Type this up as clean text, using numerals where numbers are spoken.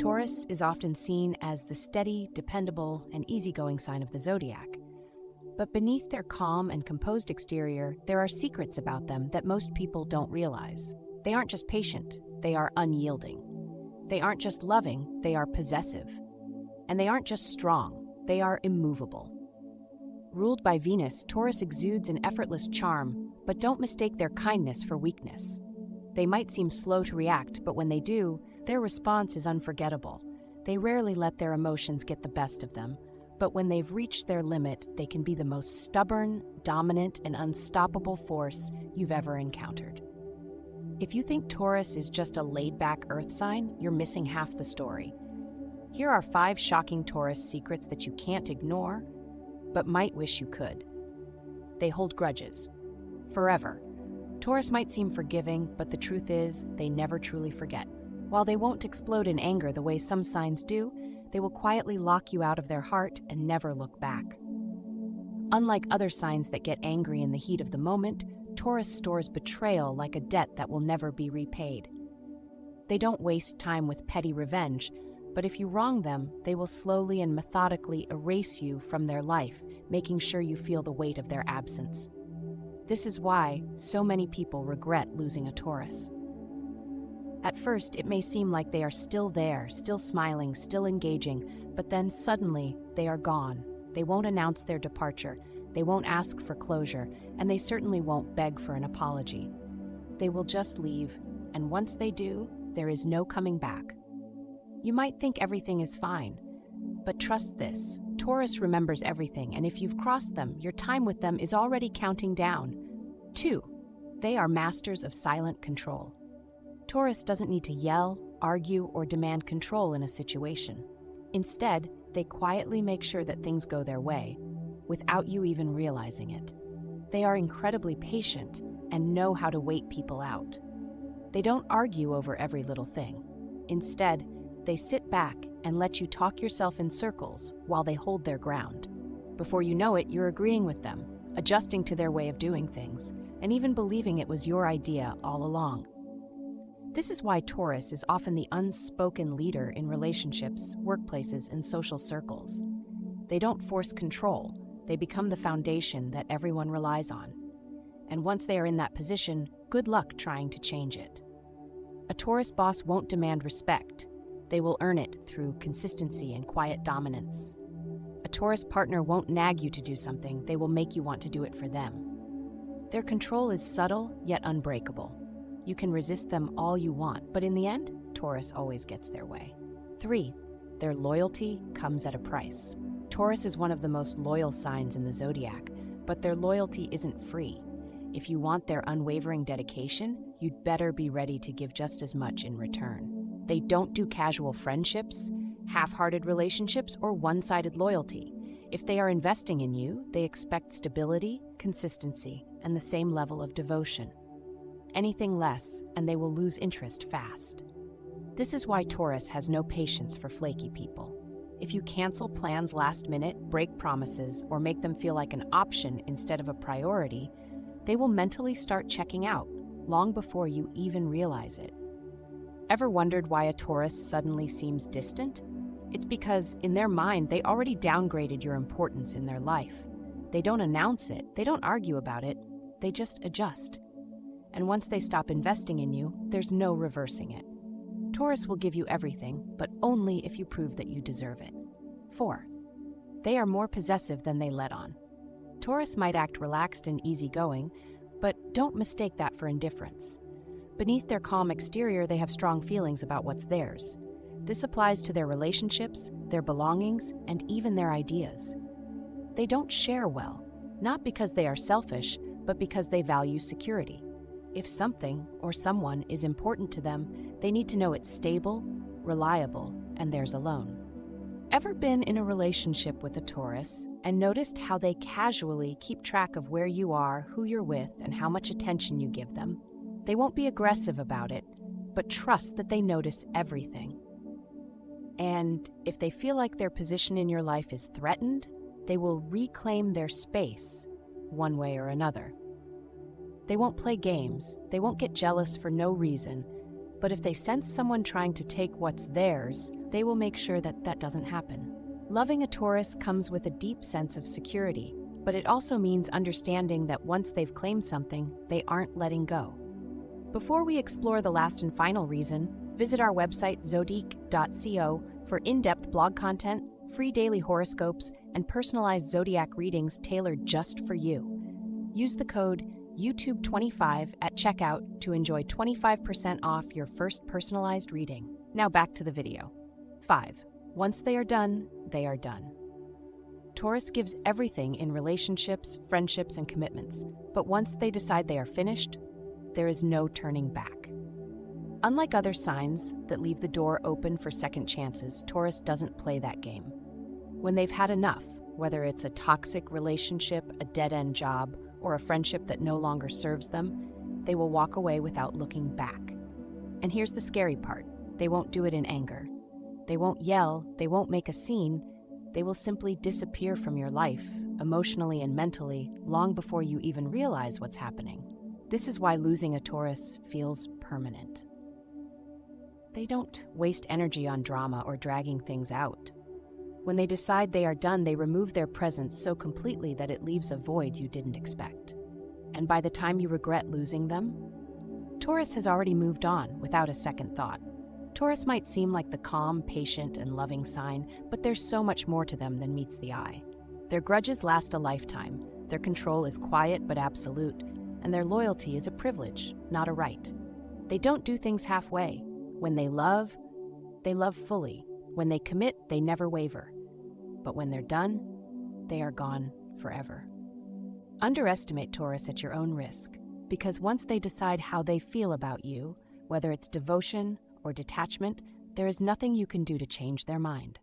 Taurus is often seen as the steady, dependable, and easygoing sign of the zodiac. But beneath their calm and composed exterior, there are secrets about them that most people don't realize. They aren't just patient, they are unyielding. They aren't just loving, they are possessive. And they aren't just strong, they are immovable. Ruled by Venus, Taurus exudes an effortless charm, but don't mistake their kindness for weakness. They might seem slow to react, but when they do, their response is unforgettable. They rarely let their emotions get the best of them, but when they've reached their limit, they can be the most stubborn, dominant, and unstoppable force you've ever encountered. If you think Taurus is just a laid-back Earth sign, you're missing half the story. Here are 5 shocking Taurus secrets that you can't ignore, but might wish you could. They hold grudges. Forever. Taurus might seem forgiving, but the truth is, they never truly forget. While they won't explode in anger the way some signs do, they will quietly lock you out of their heart and never look back. Unlike other signs that get angry in the heat of the moment, Taurus stores betrayal like a debt that will never be repaid. They don't waste time with petty revenge, but if you wrong them, they will slowly and methodically erase you from their life, making sure you feel the weight of their absence. This is why so many people regret losing a Taurus. At first, it may seem like they are still there, still smiling, still engaging, but then suddenly they are gone. They won't announce their departure, they won't ask for closure, and they certainly won't beg for an apology. They will just leave, and once they do, there is no coming back. You might think everything is fine, but trust this, Taurus remembers everything, and if you've crossed them, your time with them is already counting down. 2. They are masters of silent control. Taurus doesn't need to yell, argue, or demand control in a situation. Instead, they quietly make sure that things go their way, without you even realizing it. They are incredibly patient and know how to wait people out. They don't argue over every little thing. Instead, they sit back and let you talk yourself in circles while they hold their ground. Before you know it, you're agreeing with them, adjusting to their way of doing things, and even believing it was your idea all along. This is why Taurus is often the unspoken leader in relationships, workplaces, and social circles. They don't force control, they become the foundation that everyone relies on. And once they are in that position, good luck trying to change it. A Taurus boss won't demand respect. They will earn it through consistency and quiet dominance. A Taurus partner won't nag you to do something, they will make you want to do it for them. Their control is subtle yet unbreakable. You can resist them all you want, but in the end, Taurus always gets their way. 3. Their loyalty comes at a price. Taurus is one of the most loyal signs in the zodiac, but their loyalty isn't free. If you want their unwavering dedication, you'd better be ready to give just as much in return. They don't do casual friendships, half-hearted relationships, or one-sided loyalty. If they are investing in you, they expect stability, consistency, and the same level of devotion. Anything less, and they will lose interest fast. This is why Taurus has no patience for flaky people. If you cancel plans last minute, break promises, or make them feel like an option instead of a priority, they will mentally start checking out, long before you even realize it. Ever wondered why a Taurus suddenly seems distant? It's because, in their mind, they already downgraded your importance in their life. They don't announce it, they don't argue about it, they just adjust. And once they stop investing in you, there's no reversing it. Taurus will give you everything, but only if you prove that you deserve it. 4. They are more possessive than they let on. Taurus might act relaxed and easygoing, but don't mistake that for indifference. Beneath their calm exterior, they have strong feelings about what's theirs. This applies to their relationships, their belongings, and even their ideas. They don't share well, not because they are selfish, but because they value security. If something or someone is important to them, they need to know it's stable, reliable, and theirs alone. Ever been in a relationship with a Taurus and noticed how they casually keep track of where you are, who you're with, and how much attention you give them? They won't be aggressive about it, but trust that they notice everything. And if they feel like their position in your life is threatened, they will reclaim their space one way or another. They won't play games, they won't get jealous for no reason, But if they sense someone trying to take what's theirs, they will make sure that that doesn't happen. Loving a Taurus comes with a deep sense of security, but it also means understanding that once they've claimed something, they aren't letting go. Before we explore the last and final reason, visit our website zodiac.co for in-depth blog content, free daily horoscopes, and personalized zodiac readings tailored just for you. Use the code YouTube25 at checkout to enjoy 25% off your first personalized reading. Now back to the video. 5. Once they are done, they are done. Taurus gives everything in relationships, friendships, and commitments, but once they decide they are finished, there is no turning back. Unlike other signs that leave the door open for second chances, Taurus doesn't play that game. When they've had enough, whether it's a toxic relationship, a dead-end job, or a friendship that no longer serves them, they will walk away without looking back. And here's the scary part. They won't do it in anger. They won't yell, they won't make a scene. They will simply disappear from your life, emotionally and mentally, long before you even realize what's happening. This is why losing a Taurus feels permanent. They don't waste energy on drama or dragging things out. When they decide they are done, they remove their presence so completely that it leaves a void you didn't expect. And by the time you regret losing them, Taurus has already moved on without a second thought. Taurus might seem like the calm, patient, and loving sign, but there's so much more to them than meets the eye. Their grudges last a lifetime, their control is quiet but absolute, and their loyalty is a privilege, not a right. They don't do things halfway. When they love fully. When they commit, they never waver. But when they're done, they are gone forever. Underestimate Taurus at your own risk, because once they decide how they feel about you, whether it's devotion or detachment, there is nothing you can do to change their mind.